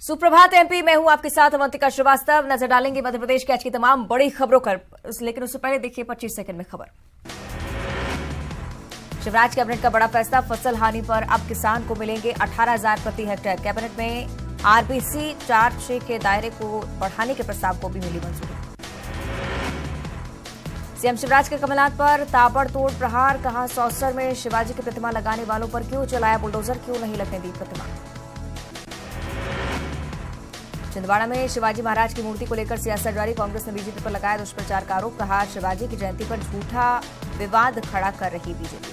सुप्रभात एमपी, मैं हूं आपके साथ अवंतिका श्रीवास्तव। नजर डालेंगे मध्य प्रदेश की आज की तमाम बड़ी खबरों पर, लेकिन उससे पहले देखिए 25 सेकंड में खबर। शिवराज कैबिनेट का बड़ा फैसला, फसल हानि पर अब किसान को मिलेंगे 18,000 प्रति हेक्टेयर। कैबिनेट में आरबीसी 4-6 के दायरे को बढ़ाने के प्रस्ताव को भी मिली मंजूरी। सीएम शिवराज के कमलनाथ पर ताबड़तोड़ प्रहार, कहा सौसर में शिवाजी की प्रतिमा लगाने वालों पर क्यों चलाया बुलडोजर, क्यों नहीं लगने दी प्रतिमा। छिंदवाड़ा में शिवाजी महाराज की मूर्ति को लेकर सियासत जारी, कांग्रेस ने बीजेपी पर लगाया दुष्प्रचार का आरोप, कहा शिवाजी की जयंती पर झूठा विवाद खड़ा कर रही बीजेपी।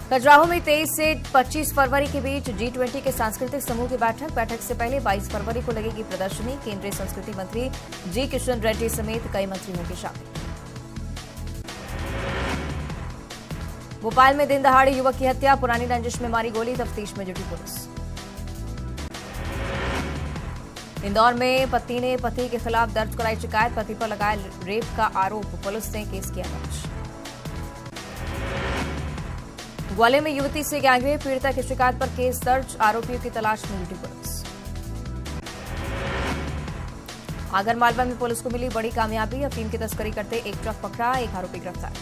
खजुराहो में 23 से 25 फरवरी के बीच G20 के सांस्कृतिक समूह की बैठक से पहले 22 फरवरी को लगेगी प्रदर्शनी। केंद्रीय संस्कृति मंत्री जी किशन रेड्डी समेत कई मंत्री होंगे शामिल। भोपाल में दिन दहाड़े युवक की हत्या, पुरानी रंजिश में मारी गोली, तफ्तीश में जुटी पुलिस। इंदौर में पत्नी ने पति के खिलाफ दर्ज कराई शिकायत, पति पर लगाया रेप का आरोप, पुलिस ने केस किया दर्ज। ग्वालियर में युवती से गैंगरेप, पीड़िता की शिकायत पर केस दर्ज, आरोपियों की तलाश में जुटी पुलिस। आगरमालवा में पुलिस को मिली बड़ी कामयाबी, अफीम की तस्करी करते एक ट्रक पकड़ा, एक आरोपी गिरफ्तार।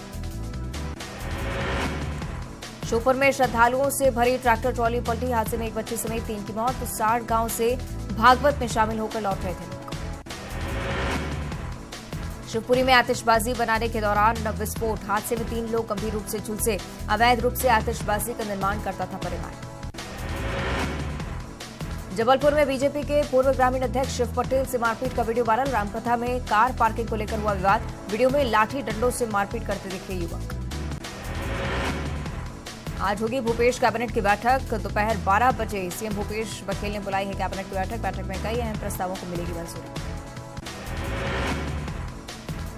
श्योपुर में श्रद्धालुओं से भरी ट्रैक्टर ट्रॉली पलटी, हादसे में एक बच्चे समेत 3 की मौत। 60 गांव से भागवत में शामिल होकर लौट रहे थे लोग। शिवपुरी में आतिशबाजी बनाने के दौरान विस्फोट, हादसे में 3 लोग गंभीर रूप से झुलसे, अवैध रूप से आतिशबाजी का निर्माण करता था परिवार। जबलपुर में बीजेपी के पूर्व ग्रामीण अध्यक्ष शिव पटेल से मारपीट का वीडियो वायरल, रामकथा में कार पार्किंग को लेकर हुआ विवाद, वीडियो में लाठी डंडों से मारपीट करते दिखे युवक। आज होगी भूपेश कैबिनेट की बैठक, दोपहर 12 बजे सीएम भूपेश बघेल ने बुलाई है कैबिनेट की बैठक में कई अहम प्रस्तावों को मिलेगी मंजूरी।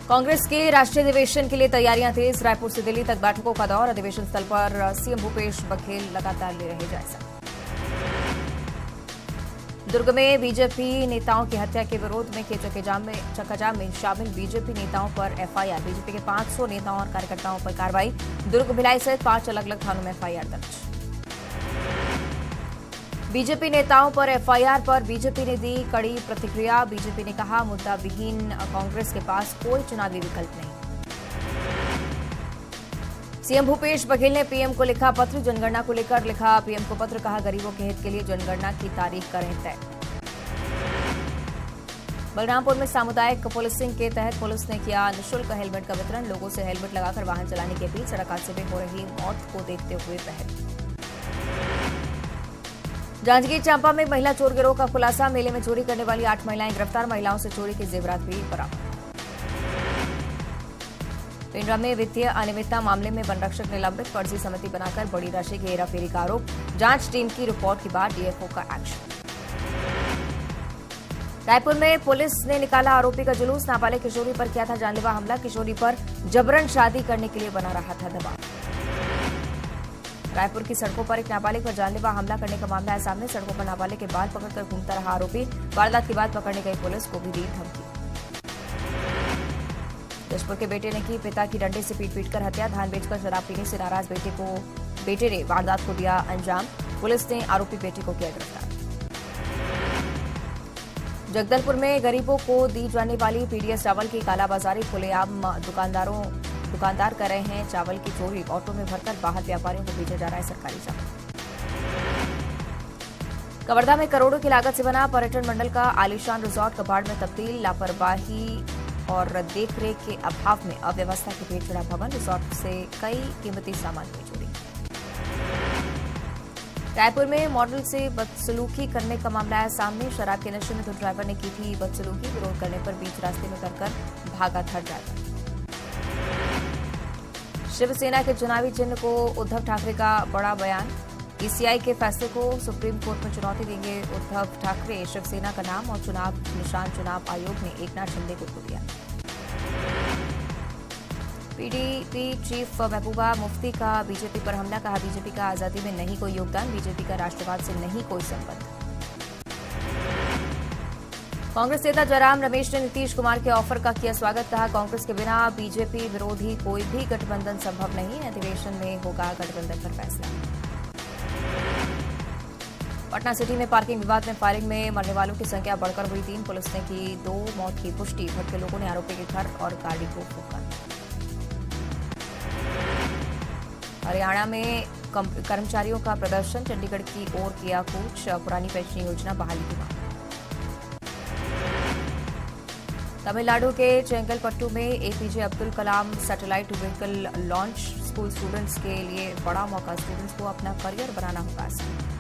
कांग्रेस के राष्ट्रीय अधिवेशन के लिए तैयारियां तेज, रायपुर से दिल्ली तक बैठकों का दौर, अधिवेशन स्थल पर सीएम भूपेश बघेल लगातार ले रहे जायजा। दुर्ग में बीजेपी नेताओं की हत्या के विरोध में चक्काजाम में शामिल बीजेपी नेताओं पर एफआईआर, बीजेपी के 500 नेताओं और कार्यकर्ताओं पर कार्रवाई, दुर्ग भिलाई सहित 5 अलग-अलग थानों में एफआईआर दर्ज। बीजेपी नेताओं पर एफआईआर पर बीजेपी ने दी कड़ी प्रतिक्रिया, बीजेपी ने कहा मुद्दा विहीन कांग्रेस के पास कोई चुनावी विकल्प नहीं। सीएम भूपेश बघेल ने पीएम को लिखा पत्र, जनगणना को लेकर लिखा पीएम को पत्र, कहा गरीबों के हित के लिए जनगणना की तारीख करें तय। बलरामपुर में सामुदायिक पुलिसिंग के तहत पुलिस ने किया निःशुल्क हेलमेट का वितरण, लोगों से हेलमेट लगाकर वाहन चलाने की अपील, सड़क हादसे में हो रही मौत को देखते हुए पहल। जांजगीर चांपा में महिला चोर गिरोह का खुलासा, मेले में चोरी करने वाली 8 महिलाएं गिरफ्तार, महिलाओं से चोरी के जेवरात भी बरामद। पिंडरा में वित्तीय अनियमितता मामले में वन रक्षक निलंबित, फर्जी समिति बनाकर बड़ी राशि की हेराफेरी का आरोप, जांच टीम की रिपोर्ट के बाद डीएफओ का एक्शन। रायपुर में पुलिस ने निकाला आरोपी का जुलूस, नाबालिग किशोरी पर किया था जानलेवा हमला, किशोरी पर जबरन शादी करने के लिए बना रहा था दबाव। रायपुर की सड़कों पर एक नाबालिग पर जानलेवा हमला करने का मामला है सामने, सड़कों पर नाबालिग के बाल पकड़कर घूमता रहा आरोपी, वारदात के बाद पकड़ने गई पुलिस को भी दी धमकी। जशपुर के बेटे ने की पिता की डंडे से पीट कर हत्या, धान बेचकर शराब पीने से नाराज बेटे ने वारदात को दिया अंजाम, पुलिस ने आरोपी बेटे को किया गिरफ्तार। जगदलपुर में गरीबों को दी जाने वाली पीडीएस चावल की कालाबाजारी, खुलेआम दुकानदार कर रहे हैं चावल की चोरी, ऑटो में भरकर बाहर व्यापारियों को भेजा जा रहा है सरकारी चावल। कवर्धा में करोड़ों की लागत से बना पर्यटन मंडल का आलीशान रिजॉर्ट कबाड़ में तब्दील, लापरवाही और देखरेख के अभाव में अव्यवस्था के पेट चढ़ा भवन, रिजॉर्ट से कई कीमती सामान हुई चोरी। रायपुर में मॉडल से बदसलूकी करने का मामला आया सामने, शराब के नशे में तो ड्राइवर ने की थी बदसलूकी, विरोध करने पर बीच रास्ते में उतरकर भागा था ड्राइवर। शिवसेना के चुनावी चिन्ह को उद्धव ठाकरे का बड़ा बयान, ईसीआई के फैसले को सुप्रीम कोर्ट में चुनौती देंगे उद्धव ठाकरे, शिवसेना का नाम और चुनाव निशान चुनाव आयोग ने एकनाथ शिंदे को खो दिया। पीडीपी चीफ महबूबा मुफ्ती का बीजेपी पर हमला, कहा बीजेपी का आजादी में नहीं कोई योगदान, बीजेपी का राष्ट्रवाद से नहीं कोई संबंध। कांग्रेस नेता जयराम रमेश ने नीतीश कुमार के ऑफर का किया स्वागत, कहा कांग्रेस के बिना बीजेपी विरोधी कोई भी गठबंधन संभव नहीं, अधिवेशन में होगा गठबंधन पर फैसला। पटना सिटी में पार्किंग विवाद में फायरिंग में मरने वालों की संख्या बढ़कर हुई 3। पुलिस ने की 2 मौत की पुष्टि। भटके लोगों ने आरोपी के घर और गाड़ी को फूंका। हरियाणा में कर्मचारियों का प्रदर्शन, चंडीगढ़ की ओर किया कूच। पुरानी पेंशन योजना बहाली की मांग। तमिलनाडु के चेंगलपट्टू में APJ Abdul Kalam satellite vehicle launch. School students के लिए बड़ा मौका, स्टूडेंट्स को अपना करियर बनाना होगा आसान।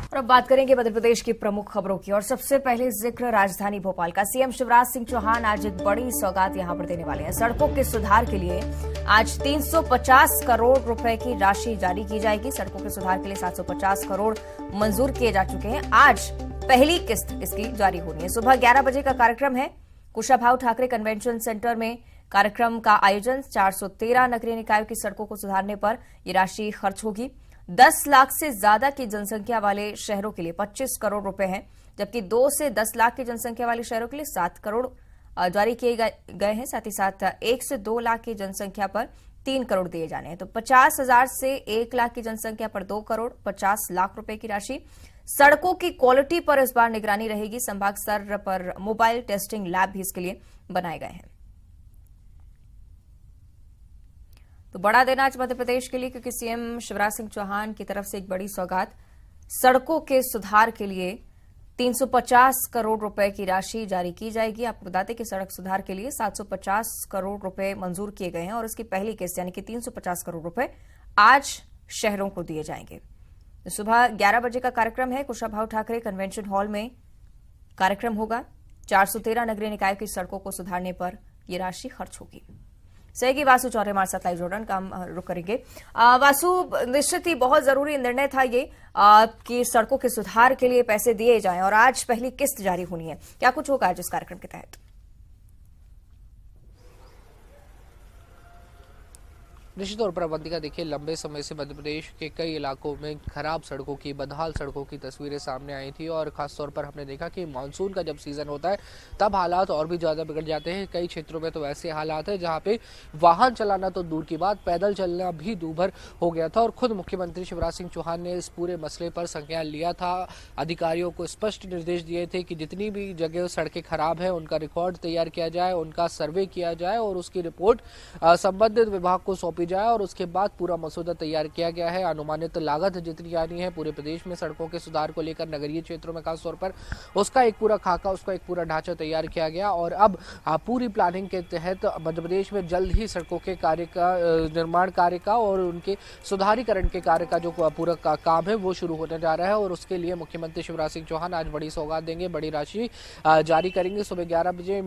और अब बात करेंगे मध्य प्रदेश की प्रमुख खबरों की और सबसे पहले जिक्र राजधानी भोपाल का। सीएम शिवराज सिंह चौहान आज एक बड़ी सौगात यहां पर देने वाले हैं। सड़कों के सुधार के लिए आज 350 करोड़ रुपए की राशि जारी की जाएगी। सड़कों के सुधार के लिए 750 करोड़ मंजूर किए जा चुके हैं। आज पहली किस्त इसकी जारी होनी है। सुबह 11 बजे का कार्यक्रम है। कुशाभाऊ ठाकरे कन्वेंशन सेंटर में कार्यक्रम का आयोजन। 413 नगरीय निकायों की सड़कों को सुधारने पर यह राशि खर्च होगी। 10 लाख से ज्यादा की जनसंख्या वाले शहरों के लिए 25 करोड़ रुपए हैं, जबकि 2 से 10 लाख की जनसंख्या वाले शहरों के लिए 7 करोड़ जारी किए गए हैं। साथ ही साथ 1 से 2 लाख की जनसंख्या पर 3 करोड़ दिए जाने हैं। तो 50,000 से 1 लाख की जनसंख्या पर 2 करोड़ 50 लाख रुपए की राशि। सड़कों की क्वालिटी पर इस बार निगरानी रहेगी। संभाग स्तर पर मोबाइल टेस्टिंग लैब भी इसके लिए बनाए गए हैं। तो बड़ा दिन आज मध्य प्रदेश के लिए, क्योंकि सीएम शिवराज सिंह चौहान की तरफ से एक बड़ी सौगात। सड़कों के सुधार के लिए 350 करोड़ रुपए की राशि जारी की जाएगी। आपको बता दें कि सड़क सुधार के लिए 750 करोड़ रुपए मंजूर किए गए हैं और इसकी पहली किस्त यानी कि 350 करोड़ रुपए आज शहरों को दिए जाएंगे। सुबह 11 बजे का कार्यक्रम है। कुशाभाऊ ठाकरे कन्वेंशन हॉल में कार्यक्रम होगा। 413 नगरीय निकाय की सड़कों को सुधारने पर यह राशि खर्च होगी। सही वासु चौरे हमारे साथ लाइव जोड़न का हम रुक करेंगे। वासु, निश्चित ही बहुत जरूरी निर्णय था ये कि सड़कों के सुधार के लिए पैसे दिए जाएं और आज पहली किस्त जारी होनी है। क्या कुछ होगा आज इस कार्यक्रम के तहत? निश्चित तौर पर अवंतिका, देखिए लंबे समय से मध्य प्रदेश के कई इलाकों में खराब सड़कों की, बदहाल सड़कों की तस्वीरें सामने आई थी और खासतौर पर हमने देखा कि मानसून का जब सीजन होता है तब हालात और भी ज़्यादा बिगड़ जाते हैं। कई क्षेत्रों में तो ऐसे हालात है जहां पे वाहन चलाना तो दूर की बात, पैदल चलना भी दूभर हो गया था। और खुद मुख्यमंत्री शिवराज सिंह चौहान ने इस पूरे मसले पर संज्ञान लिया था। अधिकारियों को स्पष्ट निर्देश दिए थे कि जितनी भी जगह सड़कें खराब है उनका रिकॉर्ड तैयार किया जाए, उनका सर्वे किया जाए और उसकी रिपोर्ट संबंधित विभाग को सौंपी जाए और उसके बाद पूरा मसौदा तैयार किया गया है। अनुमानित लागत जितनी आनी है पूरे प्रदेश में सड़कों के सुधार को लेकर, नगरीय क्षेत्रों में खासतौर पर, उसका एक पूरा खाका, उसका एक पूरा ढांचा तैयार किया गया और अब पूरी प्लानिंग के तहत मध्य प्रदेश में जल्द ही सड़कों के कार्य का, निर्माण कार्य का और उनके सुधारीकरण के कार्य का जो पूरा काम है वो शुरू होने जा रहा है। और उसके लिए मुख्यमंत्री शिवराज सिंह चौहान आज बड़ी सौगात देंगे, बड़ी राशि जारी करेंगे। सुबह 11 बजे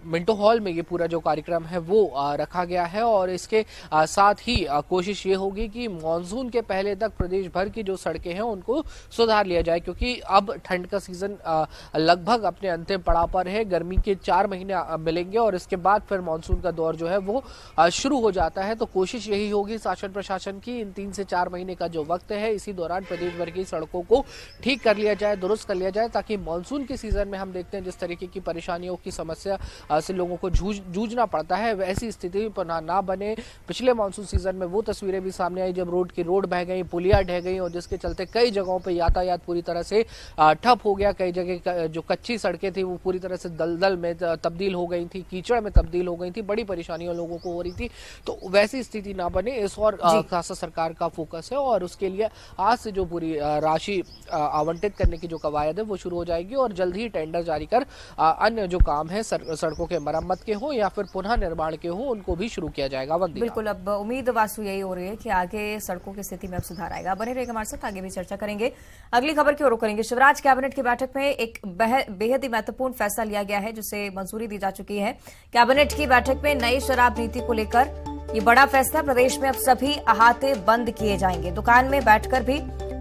मिंटो हॉल में ये पूरा जो कार्यक्रम है वो रखा गया है और इसके साथ ही कोशिश ये होगी कि मॉनसून के पहले तक प्रदेश भर की जो सड़कें हैं उनको सुधार लिया जाए, क्योंकि अब ठंड का सीजन लगभग अपने अंतिम पड़ाव पर है। गर्मी के 4 महीने मिलेंगे और इसके बाद फिर मॉनसून का दौर जो है वो शुरू हो जाता है। तो कोशिश यही होगी शासन प्रशासन की, इन 3 से 4 महीने का जो वक्त है इसी दौरान प्रदेश भर की सड़कों को ठीक कर लिया जाए, दुरुस्त कर लिया जाए, ताकि मॉनसून के सीजन में हम देखते हैं जिस तरीके की परेशानियों की समस्या से लोगों को जूझना पड़ता है, वैसी स्थिति ना बने। पिछले मानसून सीजन में वो तस्वीरें भी सामने आई जब रोड बह गई, पुलिया ढह गई और जिसके चलते कई जगहों पे यातायात पूरी तरह से ठप हो गया। कई जगह जो कच्ची सड़कें थी वो पूरी तरह से दलदल में तब्दील हो गई थी, कीचड़ में तब्दील हो गई थी, बड़ी परेशानियां लोगों को हो रही थी। तो वैसी स्थिति ना बने, इस और खासा सरकार का फोकस है और उसके लिए आज से जो पूरी राशि आवंटित करने की जो कवायद है वो शुरू हो जाएगी और जल्द ही टेंडर जारी कर अन्य जो काम है सड़कों के मरम्मत के हो या फिर पुनः निर्माण के हो उनको भी शुरू किया जाएगा। बिल्कुल, अब उम्मीद वासु यही हो रही है कि आगे सड़कों की स्थिति में अब सुधार आएगा। बने रहेगा हमारे साथ, आगे भी चर्चा करेंगे। अगली खबर की ओर रुख करेंगे। शिवराज कैबिनेट की बैठक में एक बेहद ही महत्वपूर्ण फैसला लिया गया है जिसे मंजूरी दी जा चुकी है। कैबिनेट की बैठक में नई शराब नीति को लेकर ये बड़ा फैसला। प्रदेश में अब सभी अहाते बंद किए जाएंगे। दुकान में बैठकर भी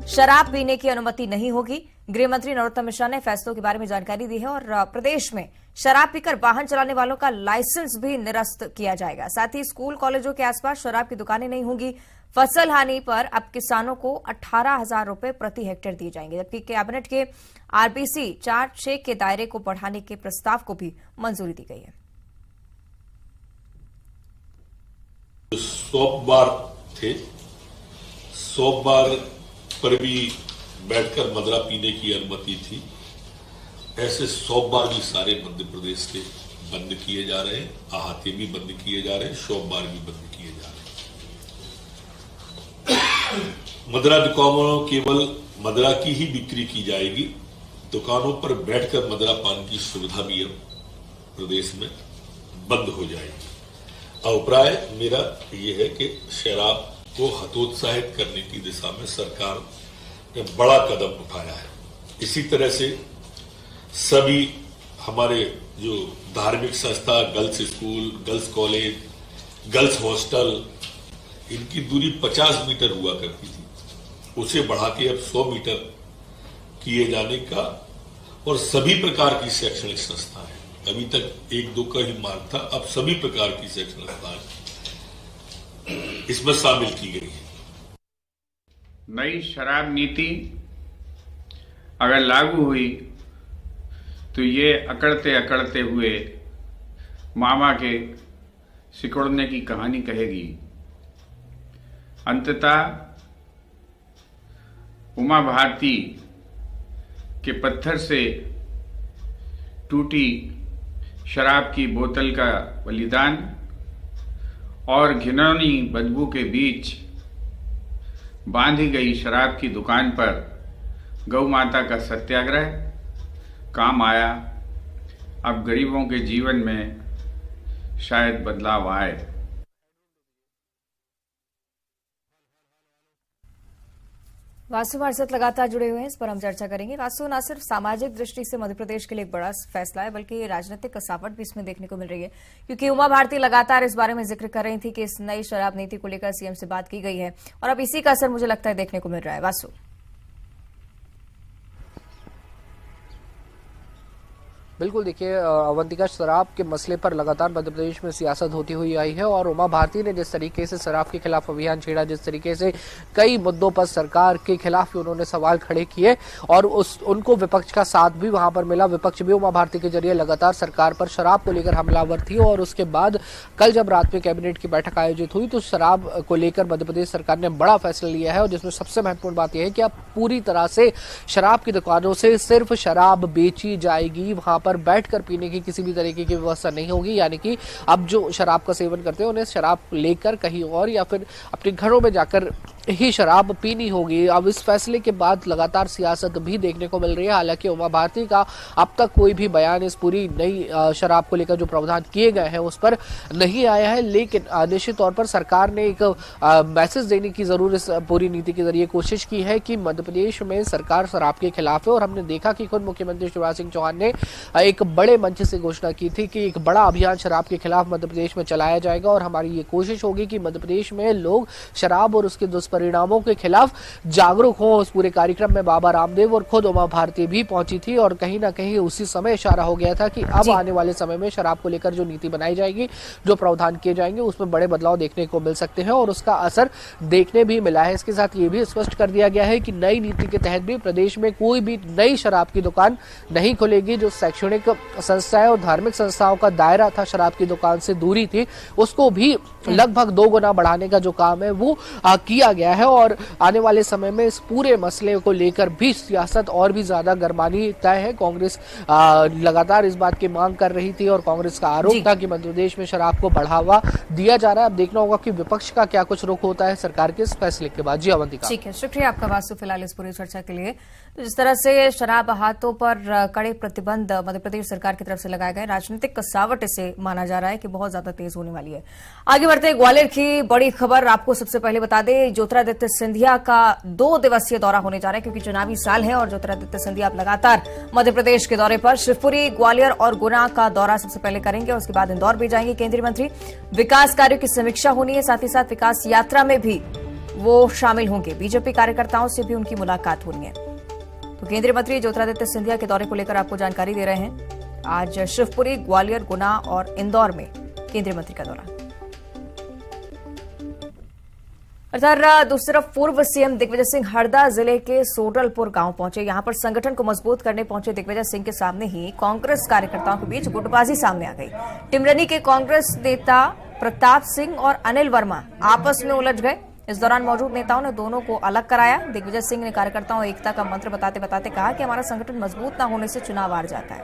शराब पीने की अनुमति नहीं होगी। गृह मंत्री नरोत्तम मिश्रा ने फैसलों के बारे में जानकारी दी है और प्रदेश में शराब पीकर वाहन चलाने वालों का लाइसेंस भी निरस्त किया जाएगा। साथ ही स्कूल कॉलेजों के आसपास शराब की दुकानें नहीं होंगी। फसल हानि पर अब किसानों को 18,000 रुपए प्रति हेक्टेयर दिए जाएंगे, जबकि कैबिनेट के आरबीसी 4-6 के दायरे को बढ़ाने के प्रस्ताव को भी मंजूरी दी गई है। स्टॉप बार थे 100 बार पर भी बैठकर मदरा पीने की अनुमति थी, ऐसे 100 बार भी सारे मध्य प्रदेश के बंद किए जा रहे हैं। अहाते भी बंद किए जा रहे हैं, 100 बार भी बंद किए जा रहे हैं। मदरा दुकानों केवल मदरा की ही बिक्री की जाएगी। दुकानों पर बैठकर मदरा पान की सुविधा भी अब प्रदेश में बंद हो जाएगी। अभिप्राय मेरा यह है कि शराब को हतोत्साहित करने की दिशा में सरकार ने बड़ा कदम उठाया है। इसी तरह से सभी हमारे जो धार्मिक संस्था, girls school, girls college, girls hostel, इनकी दूरी 50 मीटर हुआ करती थी, उसे बढ़ा के अब 100 मीटर किए जाने का, और सभी प्रकार की शैक्षणिक संस्थाएं, अभी तक 1-2 का ही मार्ग था, अब सभी प्रकार की शैक्षणिक संस्थाएं इसमें शामिल की गई है। नई शराब नीति अगर लागू हुई तो ये अकड़ते अकड़ते हुए मामा के सिकुड़ने की कहानी कहेगी। अंततः उमा भारती के पत्थर से टूटी शराब की बोतल का बलिदान और घिनौनी बदबू के बीच बांधी गई शराब की दुकान पर गौ माता का सत्याग्रह काम आया। अब गरीबों के जीवन में शायद बदलाव आए। वासु हमारे साथ लगातार जुड़े हुए हैं, इस पर हम चर्चा करेंगे। वासु, न सिर्फ सामाजिक दृष्टि से मध्य प्रदेश के लिए एक बड़ा फैसला है, बल्कि राजनीतिक कसावट भी इसमें देखने को मिल रही है, क्योंकि उमा भारती लगातार इस बारे में जिक्र कर रही थी कि इस नई शराब नीति को लेकर सीएम से बात की गई है, और अब इसी का असर मुझे लगता है देखने को मिल रहा है। वासु, बिल्कुल, देखिए अवंतिका, शराब के मसले पर लगातार मध्य प्रदेश में सियासत होती हुई आई है, और उमा भारती ने जिस तरीके से शराब के खिलाफ अभियान छेड़ा, जिस तरीके से कई मुद्दों पर सरकार के खिलाफ उन्होंने सवाल खड़े किए, और उनको विपक्ष का साथ भी वहां पर मिला। विपक्ष भी उमा भारती के जरिए लगातार सरकार पर शराब को लेकर हमलावर थी, और उसके बाद कल जब रात में कैबिनेट की बैठक आयोजित हुई तो शराब को लेकर मध्य प्रदेश सरकार ने बड़ा फैसला लिया है, और जिसमें सबसे महत्वपूर्ण बात यह है कि अब पूरी तरह से शराब की दुकानों से सिर्फ शराब बेची जाएगी, वहां पर बैठकर पीने की किसी भी तरीके की व्यवस्था नहीं होगी। यानी कि अब जो शराब का सेवन करते हैं उन्हें शराब लेकर कहीं और या फिर अपने घरों में जाकर ही शराब पीनी होगी। अब इस फैसले के बाद लगातार सियासत भी देखने को मिल रही है। हालांकि उमा भारती का अब तक कोई भी बयान इस पूरी नई शराब को लेकर जो प्रावधान किए गए हैं उस पर नहीं आया है, लेकिन निश्चित तौर पर सरकार ने एक मैसेज देने की जरूर इस पूरी नीति के जरिए कोशिश की है कि मध्य प्रदेश में सरकार शराब के खिलाफ है। और हमने देखा कि खुद मुख्यमंत्री शिवराज सिंह चौहान ने एक बड़े मंच से घोषणा की थी कि एक बड़ा अभियान शराब के खिलाफ मध्य प्रदेश में चलाया जाएगा, और हमारी ये कोशिश होगी कि मध्य प्रदेश में लोग शराब और उसके दुष्परिणामों के खिलाफ जागरूक हों। उस पूरे कार्यक्रम में बाबा रामदेव और खुद उमा भारती भी पहुंची थी, और कहीं ना कहीं उसी समय इशारा हो गया था कि अब आने वाले समय में शराब को लेकर जो नीति बनाई जाएगी, जो प्रावधान किए जाएंगे, उसमें बड़े बदलाव देखने को मिल सकते हैं, और उसका असर देखने भी मिला है। इसके साथ ये भी स्पष्ट कर दिया गया है कि नई नीति के तहत भी प्रदेश में कोई भी नई शराब की दुकान नहीं खुलेगी। जो शैक्षणिक संस्थाएं और धार्मिक संस्थाओं का दायरा था शराब की दुकान से दूरी थी, उसको भी लगभग 2 गुना बढ़ाने का जो काम है वो किया गया है। और आने वाले समय में इस पूरे मसले को लेकर भी सियासत और भी ज्यादा गरमानी तय है। कांग्रेस लगातार इस बात की मांग कर रही थी, और कांग्रेस का आरोप था कि मध्य प्रदेश में शराब को बढ़ावा दिया जा रहा है। अब देखना होगा कि विपक्ष का क्या कुछ रुख होता है सरकार के इस फैसले के बाद। जी अवंतिका। ठीक है, शुक्रिया आपका वासु, फिलहाल इस पूरी चर्चा के लिए। तो जिस तरह से शराब हाथों पर कड़े प्रतिबंध मध्य प्रदेश सरकार की तरफ से लगाए गए, राजनीतिक कसावट इसे माना जा रहा है कि बहुत ज्यादा तेज होने वाली है। आगे बढ़ते हैं, ग्वालियर की बड़ी खबर आपको सबसे पहले बता दें। ज्योतिरादित्य सिंधिया का 2 दिवसीय दौरा होने जा रहा है, क्योंकि चुनावी साल है और ज्योतिरादित्य सिंधिया अब लगातार मध्य प्रदेश के दौरे पर शिवपुरी, ग्वालियर और गुना का दौरा सबसे पहले करेंगे, और उसके बाद इंदौर भी जाएंगे केंद्रीय मंत्री। विकास कार्यों की समीक्षा होनी है, साथ ही साथ विकास यात्रा में भी वो शामिल होंगे। बीजेपी कार्यकर्ताओं से भी उनकी मुलाकात होनी है। तो केंद्रीय मंत्री ज्योतिरादित्य सिंधिया के दौरे को लेकर आपको जानकारी दे रहे हैं। आज शिवपुरी, ग्वालियर, गुना और इंदौर में केंद्रीय मंत्री का दौरा। इधर दूसरी तरफ पूर्व सीएम दिग्विजय सिंह हरदा जिले के सोडलपुर गांव पहुंचे। यहां पर संगठन को मजबूत करने पहुंचे दिग्विजय सिंह के सामने ही कांग्रेस कार्यकर्ताओं के बीच गुटबाजी सामने आ गई। टिमरनी के कांग्रेस नेता प्रताप सिंह और अनिल वर्मा आपस में उलझ गए। इस दौरान मौजूद नेताओं ने दोनों को अलग कराया। दिग्विजय सिंह ने कार्यकर्ताओं एकता का मंत्र बताते बताते कहा कि हमारा संगठन मजबूत न होने से चुनाव हार जाता है।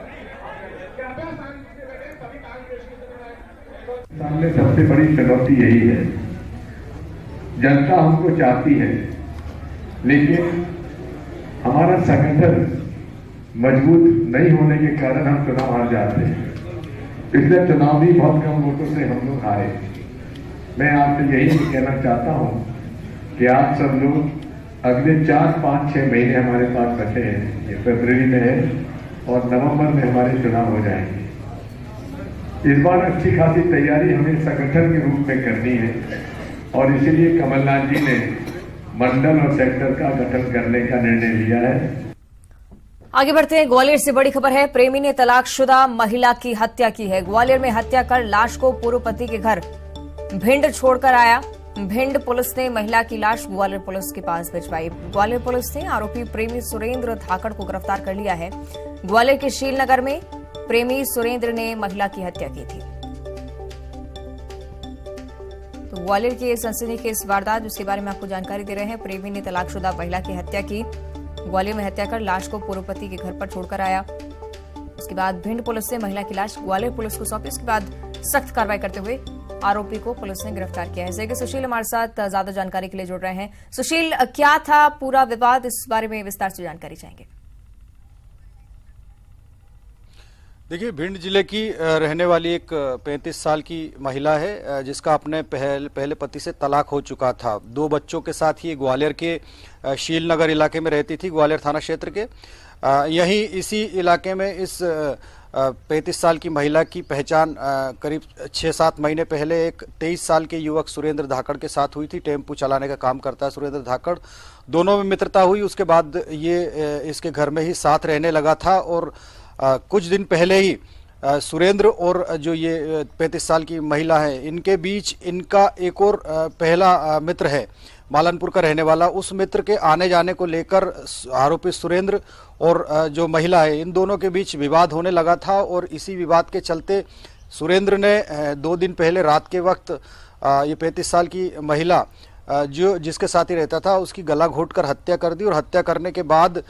सामने सबसे बड़ी चुनौती यही है, जनता हमको चाहती है लेकिन हमारा संगठन मजबूत नहीं होने के कारण हम चुनाव हार जाते हैं। पिछले चुनाव भी बहुत कम वोटों से हम लोग हारे। मैं आपसे यही कहना चाहता हूं कि आप सब लोग अगले 4, 5, 6 महीने हमारे पास बचे हैं। ये फरवरी में है और नवंबर में हमारे चुनाव हो जाएंगे। इस बार अच्छी खासी तैयारी हमें संगठन के रूप में करनी है और इसीलिए कमलनाथ जी ने मंडल और सेक्टर का गठन करने का निर्णय लिया है। आगे बढ़ते हैं। ग्वालियर से बड़ी खबर है, प्रेमी ने तलाकशुदा महिला की हत्या की है। ग्वालियर में हत्या कर लाश को पूर्व पति के घर भिंड छोड़कर आया। भिंड पुलिस ने महिला की लाश ग्वालियर पुलिस के पास भिजवाई। ग्वालियर पुलिस ने आरोपी प्रेमी सुरेंद्र धाकड़ को गिरफ्तार कर लिया है। ग्वालियर के शीलनगर में प्रेमी सुरेंद्र ने महिला की हत्या की थी। तो ग्वालियर की सनसनीखेज वारदात जिसके बारे में आपको जानकारी दे रहे हैं। प्रेमी ने तलाकशुदा महिला की हत्या की। ग्वालियर में हत्या कर लाश को पूर्व पति के घर पर छोड़कर आया। उसके बाद भिंड पुलिस ने महिला की लाश ग्वालियर पुलिस को सौंपी। उसके बाद सख्त कार्रवाई करते हुए आरोपी को पुलिस ने गिरफ्तार किया है। जैसे कि सुशील हमारे साथ ज्यादा जानकारी के लिए जुड़ रहे हैं। सुशील, क्या था पूरा विवाद, इस बारे में विस्तार से जानकारी चाहेंगे। देखिए, भिंड जिले की रहने वाली एक 35 साल की महिला है जिसका अपने पहले पति से तलाक हो चुका था। 2 बच्चों के साथ ही ग्वालियर के शीलनगर इलाके में रहती थी, ग्वालियर थाना क्षेत्र के। यहीं इसी इलाके में इस 35 साल की महिला की पहचान करीब 6-7 महीने पहले एक 23 साल के युवक सुरेंद्र धाकड़ के साथ हुई थी। टेम्पू चलाने का काम करता है सुरेंद्र धाकड़। दोनों में मित्रता हुई। उसके बाद ये इसके घर में ही साथ रहने लगा था और कुछ दिन पहले ही सुरेंद्र और जो ये 35 साल की महिला है इनके बीच इनका एक और पहला मित्र है मालनपुर का रहने वाला। उस मित्र के आने जाने को लेकर आरोपी सुरेंद्र और जो महिला है इन दोनों के बीच विवाद होने लगा था और इसी विवाद के चलते सुरेंद्र ने 2 दिन पहले रात के वक्त ये 35 साल की महिला जो जिसके साथ ही रहता था उसकी गला घोंटकर हत्या कर दी। और हत्या करने के बाद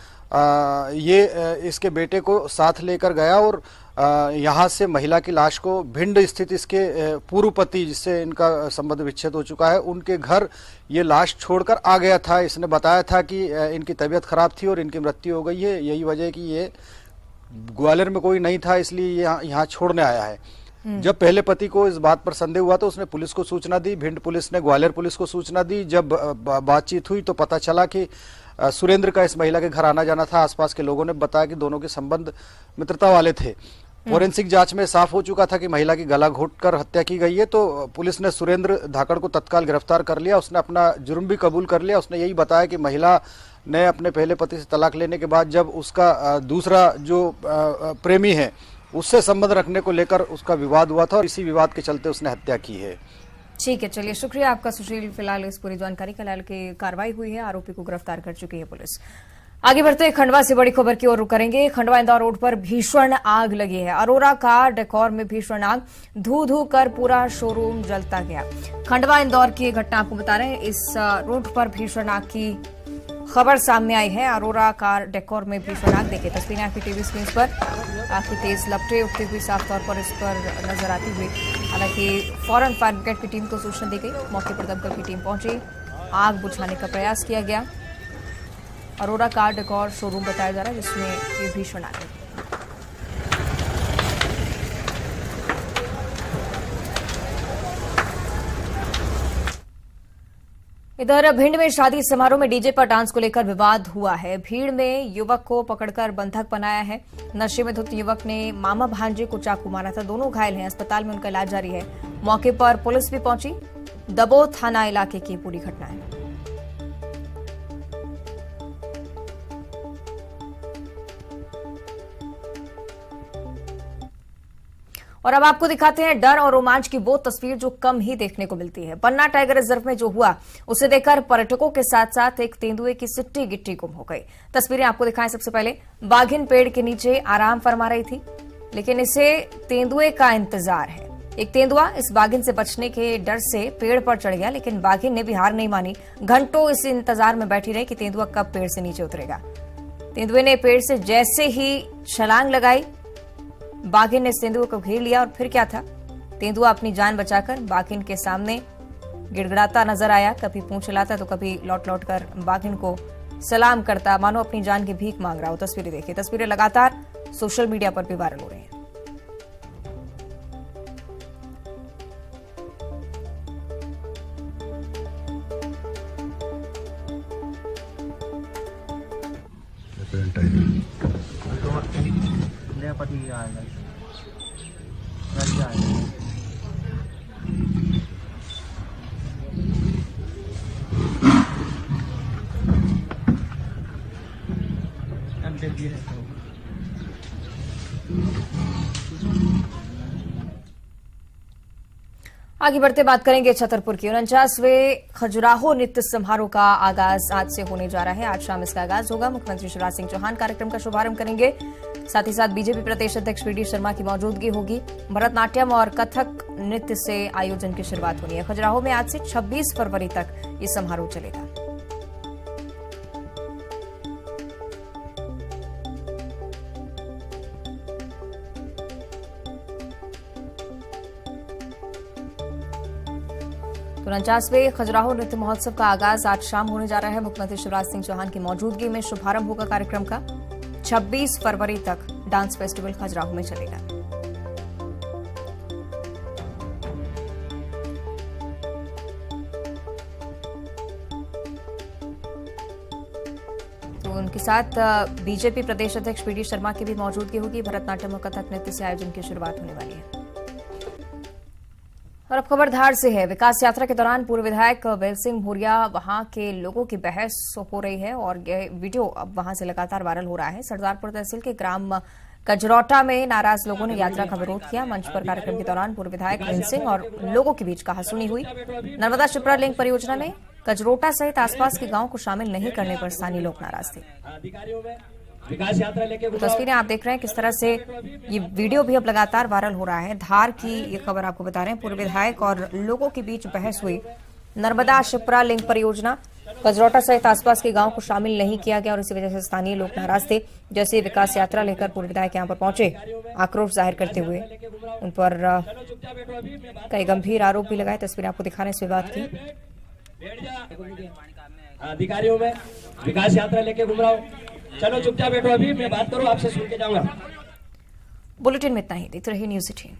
ये इसके बेटे को साथ लेकर गया और यहाँ से महिला की लाश को भिंड स्थित इसके पूर्व पति जिससे इनका संबंध विच्छेद हो चुका है उनके घर ये लाश छोड़कर आ गया था। इसने बताया था कि इनकी तबीयत खराब थी और इनकी मृत्यु हो गई है। यही वजह है कि ये ग्वालियर में कोई नहीं था इसलिए यहाँ छोड़ने आया है। जब पहले पति को इस बात पर संदेह हुआ तो उसने पुलिस को सूचना दी। भिंड पुलिस ने ग्वालियर पुलिस को सूचना दी। जब बातचीत हुई तो पता चला कि सुरेंद्र का इस महिला के घर आना जाना था। आसपास के लोगों ने बताया कि दोनों के संबंध मित्रता वाले थे। फोरेंसिक जांच में साफ हो चुका था कि महिला की गला घोंटकर हत्या की गई है। तो पुलिस ने सुरेंद्र धाकड़ को तत्काल गिरफ्तार कर लिया। उसने अपना जुर्म भी कबूल कर लिया। उसने यही बताया कि महिला ने अपने पहले पति से तलाक लेने के बाद जब उसका दूसरा जो प्रेमी है उससे संबंध रखने को लेकर उसका विवाद हुआ था और इसी विवाद के चलते उसने हत्या की है। ठीक है, चलिए शुक्रिया आपका सुशील। फिलहाल इस पूरी जानकारी के लाल की कार्रवाई हुई है, आरोपी को गिरफ्तार कर चुकी है पुलिस। आगे बढ़ते हैं, खंडवा से बड़ी खबर की ओर रुख करेंगे। खंडवा इंदौर रोड पर भीषण आग लगी है। अरोरा कार डेकोर में भीषण आग, धू धू कर पूरा शोरूम जलता गया। खंडवा इंदौर की घटना आपको बता रहे हैं। इस रोड पर भीषण आग की खबर सामने आई है। अरोरा कार डेकोर में भीषण आग, देखिए तस्वीरें आपकी टीवी स्क्रीन पर। आग की तेज लपटें उठती हुई साफ तौर पर इस पर नजर आती हुई। हालांकि फौरन फायर ब्रिगेड की टीम को सूचना दी गई। मौके पर दमकल की टीम पहुंची, आग बुझाने का प्रयास किया गया। अरोरा कार डेकोर शोरूम बताया जा रहा है जिसमें ये भीषण आग लगी। इधर भिंड में शादी समारोह में डीजे पर डांस को लेकर विवाद हुआ है। भीड़ में युवक को पकड़कर बंधक बनाया है। नशे में धुत युवक ने मामा भांजे को चाकू मारा था। दोनों घायल हैं, अस्पताल में उनका इलाज जारी है। मौके पर पुलिस भी पहुंची। दबोह थाना इलाके की पूरी घटना है। और अब आपको दिखाते हैं डर और रोमांच की वो तस्वीर जो कम ही देखने को मिलती है। पन्ना टाइगर रिजर्व में जो हुआ उसे देखकर पर्यटकों के साथ साथ एक तेंदुए की सिट्टी गिट्टी गुम हो गई। तस्वीरें आपको दिखाएं। सबसे पहले बाघिन पेड़ के नीचे आराम फरमा रही थी, लेकिन इसे तेंदुए का इंतजार है। एक तेंदुआ इस बाघिन से बचने के डर से पेड़ पर चढ़ गया, लेकिन बाघिन ने भी हार नहीं मानी। घंटों इस इंतजार में बैठी रही कि तेंदुआ कब पेड़ से नीचे उतरेगा। तेंदुए ने पेड़ से जैसे ही छलांग लगाई, बाघिन ने इस तेंदुए को घेर लिया। और फिर क्या था, तेंदुआ अपनी जान बचाकर बाघिन के सामने गिड़गिड़ाता नजर आया। कभी पूंछ हिलाता तो कभी लौट लौट कर बाघिन को सलाम करता, मानो अपनी जान की भीख मांग रहा हो। तस्वीरें देखिए, तस्वीरें लगातार सोशल मीडिया पर भी वायरल हो रही हैं। आगे बढ़ते बात करेंगे छतरपुर की। 49वें खजुराहो नृत्य समारोह का आगाज आज से होने जा रहा है। आज शाम इसका आगाज होगा। मुख्यमंत्री शिवराज सिंह चौहान कार्यक्रम का शुभारंभ करेंगे। साथ ही साथ बीजेपी प्रदेश अध्यक्ष वी डी शर्मा की मौजूदगी होगी। भरतनाट्यम और कथक नृत्य से आयोजन की शुरुआत होनी है। खजुराहो में आज से 26 फरवरी तक ये समारोह चलेगा। तो 49वें खजुराहो नृत्य महोत्सव का आगाज आज शाम होने जा रहा है। मुख्यमंत्री शिवराज सिंह चौहान की मौजूदगी में शुभारंभ होगा कार्यक्रम का। 26 फरवरी तक डांस फेस्टिवल खजुराहो में चलेगा। तो उनके साथ बीजेपी प्रदेश अध्यक्ष वी डी शर्मा की भी मौजूदगी होगी। भरतनाट्यम और कथक नृत्य से आयोजन की शुरुआत होने वाली है। और अब खबर धार से है। विकास यात्रा के दौरान पूर्व विधायक बेल सिंह भूरिया वहां के लोगों की बहस हो रही है और यह वीडियो अब वहां से लगातार वायरल हो रहा है। सरदारपुर तहसील के ग्राम कजरौटा में नाराज लोगों ने यात्रा का विरोध किया। मंच पर कार्यक्रम के दौरान पूर्व विधायक बेल सिंह और लोगों के बीच कहासुनी हुई। नर्मदा शिप्रा लिंक परियोजना में कजरोटा सहित आसपास के गांव को शामिल नहीं करने पर स्थानीय लोग नाराज थे। तस्वीरें आप देख रहे हैं किस तरह से ये वीडियो भी अब लगातार वायरल हो रहा है। धार की ये खबर आपको बता रहे हैं। पूर्व विधायक और लोगों के बीच बहस हुई। नर्मदा शिप्रा लिंक परियोजना कजरौटा सहित आसपास के गांव को शामिल नहीं किया गया और इसी वजह से स्थानीय लोग नाराज थे। जैसे विकास यात्रा लेकर पूर्व विधायक यहां पर पहुंचे, आक्रोश जाहिर करते हुए उन पर कई गंभीर आरोप भी लगाए। तस्वीरें आपको दिखाने से बात की। अधिकारियों में विकास यात्रा लेके घूम रहा हूँ, चलो चुपचाप बैठो, अभी मैं बात करूँ आपसे सुन के जाऊंगा। बुलेटिन में इतना ही। देखते रहिए न्यूज़ 18।